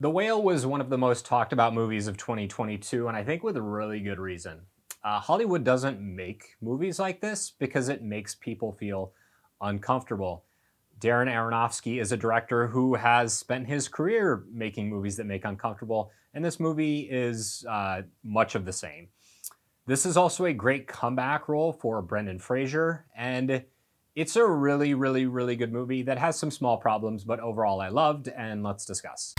The Whale was one of the most talked about movies of 2022, and I think with a really good reason. Hollywood doesn't make movies like this because it makes people feel uncomfortable. Darren Aronofsky is a director who has spent his career making movies that make uncomfortable, and this movie is much of the same. This is also a great comeback role for Brendan Fraser, and it's a really, really, really good movie that has some small problems, but overall I loved, and let's discuss.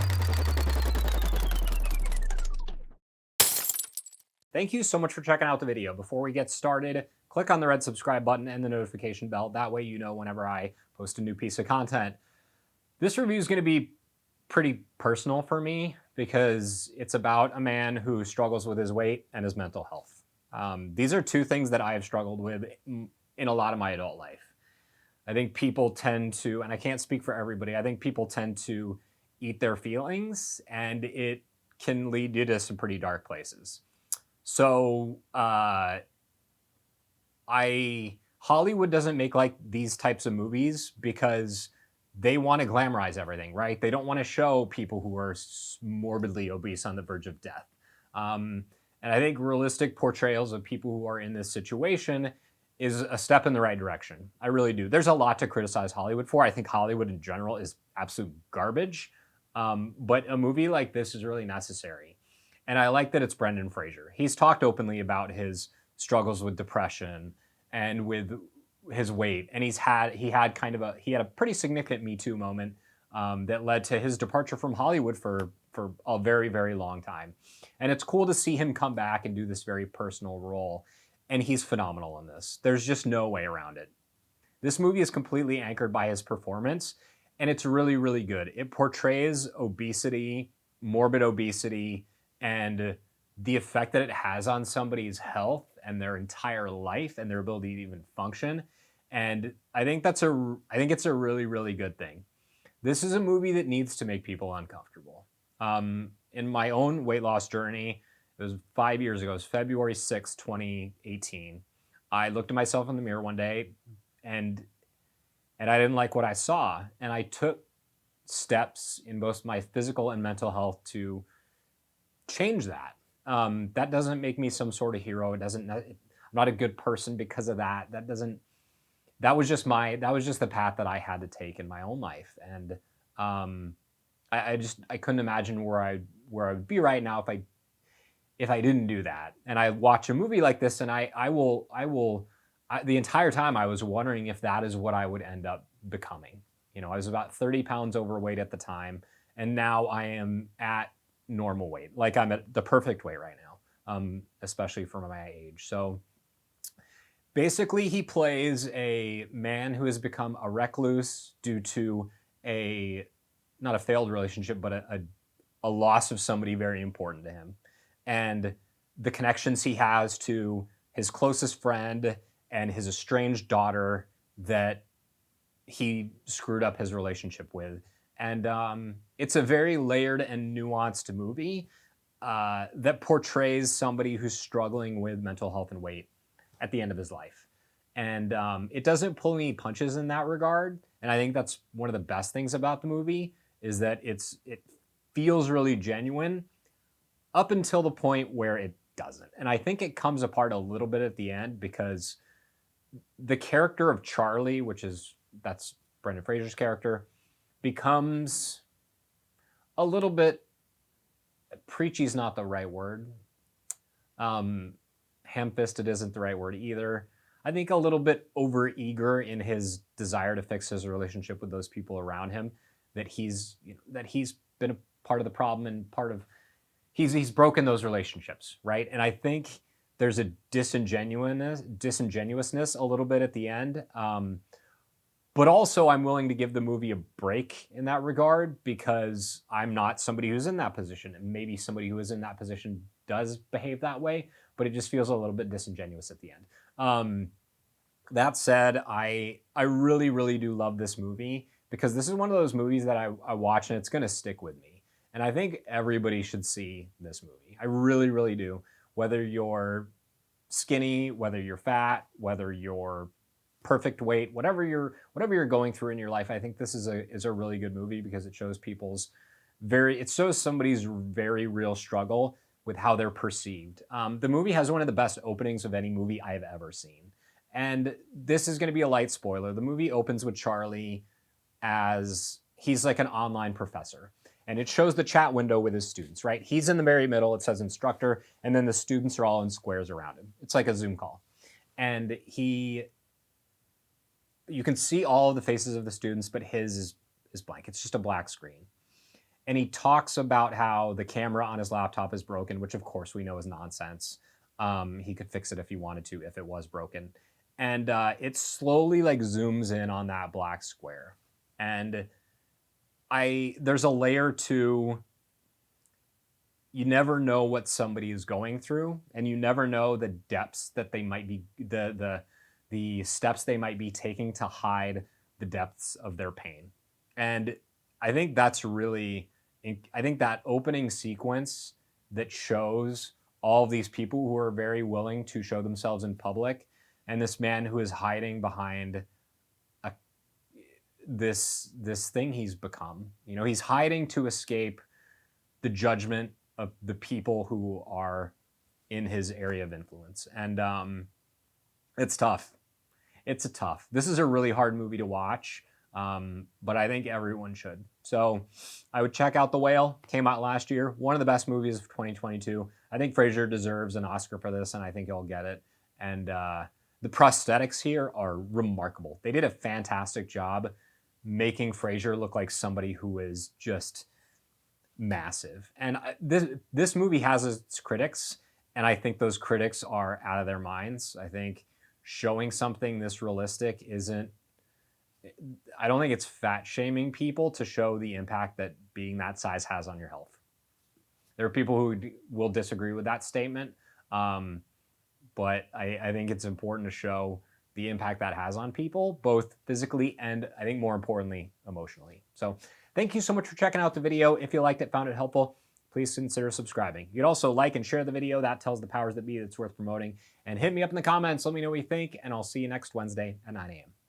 Thank you so much for checking out the video. Before we get started, click on the red subscribe button and the notification bell. That way you know whenever I post a new piece of content. This review is going to be pretty personal for me because it's about a man who struggles with his weight and his mental health. These are two things that I have struggled with in a lot of my adult life. I think people tend to, and I can't speak for everybody, I think people tend to eat their feelings, and it can lead you to some pretty dark places. So Hollywood doesn't make like these types of movies because they want to glamorize everything, right? They don't want to show people who are morbidly obese on the verge of death. And I think realistic portrayals of people who are in this situation is a step in the right direction. I really do. There's a lot to criticize Hollywood for. I think Hollywood in general is absolute garbage. But a movie like this is really necessary. And I like that it's Brendan Fraser. He's talked openly about his struggles with depression and with his weight, and he had a pretty significant Me Too moment that led to his departure from Hollywood for a very, very long time. And it's cool to see him come back and do this very personal role. And he's phenomenal in this. There's just no way around it. This movie is completely anchored by his performance, and it's really, really good. It portrays obesity, morbid obesity, and the effect that it has on somebody's health and their entire life and their ability to even function. And I think it's a really, really good thing. This is a movie that needs to make people uncomfortable. In my own weight loss journey, it was 5 years ago. It was February 6, 2018. I looked at myself in the mirror one day and I didn't like what I saw. And I took steps in both my physical and mental health to change that. That doesn't make me some sort of hero. I'm not a good person because of that. That was just the path that I had to take in my own life. And I couldn't imagine where I would be right now if I didn't do that. And I watch a movie like this, and the entire time I was wondering if that is what I would end up becoming. You know, I was about 30 pounds overweight at the time, and now I am at normal weight. Like I'm at the perfect weight right now, especially for my age. So basically he plays a man who has become a recluse due to not a failed relationship, but a loss of somebody very important to him. And the connections he has to his closest friend and his estranged daughter that he screwed up his relationship with. And it's a very layered and nuanced movie that portrays somebody who's struggling with mental health and weight at the end of his life. And it doesn't pull any punches in that regard. And I think that's one of the best things about the movie is that it feels really genuine up until the point where it doesn't. And I think it comes apart a little bit at the end because the character of Charlie, that's Brendan Fraser's character, becomes a little bit preachy is not the right word. Ham-fisted isn't the right word either. I think a little bit overeager in his desire to fix his relationship with those people around him. That he's been a part of the problem and he's broken those relationships, right? And I think there's a disingenuousness a little bit at the end. But also I'm willing to give the movie a break in that regard because I'm not somebody who's in that position. And maybe somebody who is in that position does behave that way, but it just feels a little bit disingenuous at the end. That said, I really, really do love this movie because this is one of those movies that I watch and it's going to stick with me. And I think everybody should see this movie. I really, really do. Whether you're skinny, whether you're fat, whether you're perfect weight, whatever you're going through in your life, I think this is a really good movie because it shows people's it shows somebody's very real struggle with how they're perceived. The movie has one of the best openings of any movie I've ever seen. And this is going to be a light spoiler. The movie opens with Charlie as he's like an online professor. And it shows the chat window with his students, right? He's in the very middle. It says instructor. And then the students are all in squares around him. It's like a Zoom call. And you can see all of the faces of the students, but his is blank. It's just a black screen. And he talks about how the camera on his laptop is broken, which of course we know is nonsense. He could fix it if he wanted to, if it was broken. And it slowly like zooms in on that black square. And there's a layer to, you never know what somebody is going through, and you never know the depths that they might be, the steps they might be taking to hide the depths of their pain. And I think that's really, I think that opening sequence that shows all of these people who are very willing to show themselves in public, and this man who is hiding behind this thing he's become. You know, he's hiding to escape the judgment of the people who are in his area of influence. And it's tough. It's tough. This is a really hard movie to watch, but I think everyone should. So I would check out The Whale. Came out last year. One of the best movies of 2022. I think Fraser deserves an Oscar for this, and I think he'll get it. And the prosthetics here are remarkable. They did a fantastic job making Fraser look like somebody who is just massive. And this movie has its critics, and I think those critics are out of their minds. I think showing something this realistic isn't, I don't think it's fat shaming people to show the impact that being that size has on your health. There are people who will disagree with that statement, but I think it's important to show the impact that has on people, both physically and I think more importantly, emotionally. So thank you so much for checking out the video. If you liked it, found it helpful, please consider subscribing. You can also like and share the video. That tells the powers that be that it's worth promoting. And hit me up in the comments. Let me know what you think, and I'll see you next Wednesday at 9 a.m.